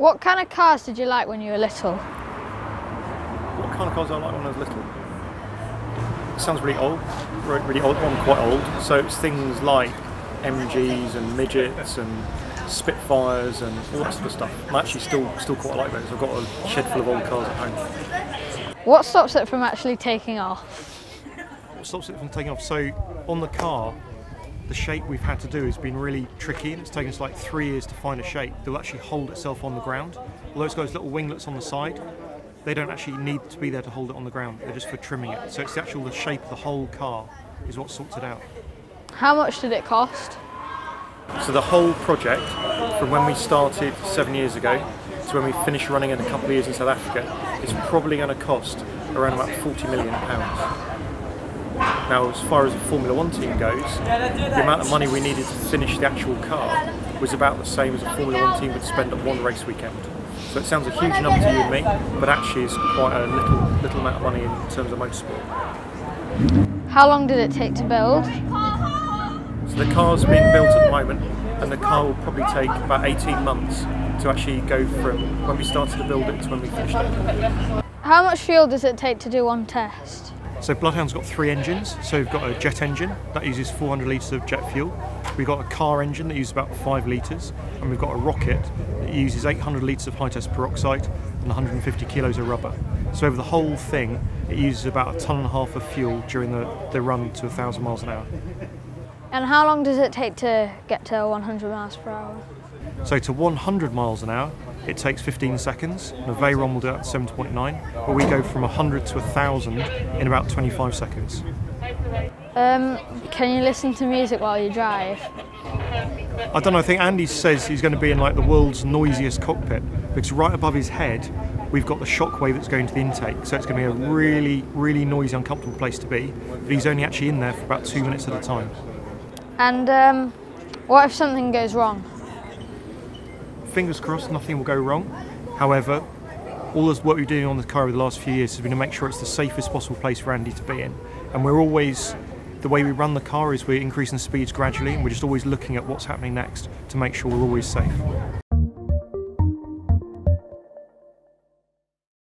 What kind of cars did you like when you were little? What kind of cars I like when I was little? It sounds really old, really old. I'm quite old, so it's things like MGs and midgets and Spitfires and all that sort of stuff. I'm actually still quite like those. I've got a shed full of old cars at home. What stops it from actually taking off? What stops it from taking off? So on the car, the shape we've had to do has been really tricky, and it's taken us like 3 years to find a shape that will actually hold itself on the ground. Although it's got those little winglets on the side, they don't actually need to be there to hold it on the ground. They're just for trimming it. So it's the shape of the whole car is what sorts it out. How much did it cost? So the whole project, from when we started 7 years ago to when we finished running in a couple of years in South Africa, is probably going to cost around about £40 million. Now, as far as the Formula 1 team goes, the amount of money we needed to finish the actual car was about the same as a Formula 1 team would spend at one race weekend. So it sounds a huge number to you and me, but actually is quite a little amount of money in terms of motorsport. How long did it take to build? So the car's being built at the moment, and the car will probably take about 18 months to actually go from when we started to build it to when we finished it. How much fuel does it take to do one test? So Bloodhound's got 3 engines. So we've got a jet engine that uses 400 litres of jet fuel. We've got a car engine that uses about 5 litres, and we've got a rocket that uses 800 litres of high-test peroxide and 150 kilos of rubber. So over the whole thing, it uses about 1.5 tons of fuel during the run to 1,000 miles an hour. And how long does it take to get to 100 miles per hour? So to 100 miles an hour, it takes 15 seconds, and a Veyron will do that at 7.9, but we go from 100 to 1,000 in about 25 seconds. Can you listen to music while you drive? I don't know, I think Andy says he's going to be in like the world's noisiest cockpit, because right above his head we've got the shockwave that's going to the intake, so it's going to be a really noisy, uncomfortable place to be, but he's only actually in there for about 2 minutes at a time. And what if something goes wrong? Fingers crossed nothing will go wrong. However, all this work we've been doing on the car over the last few years has been to make sure it's the safest possible place for Andy to be in. And we're always, the way we run the car is we're increasing the speeds gradually, and we're just always looking at what's happening next to make sure we're always safe.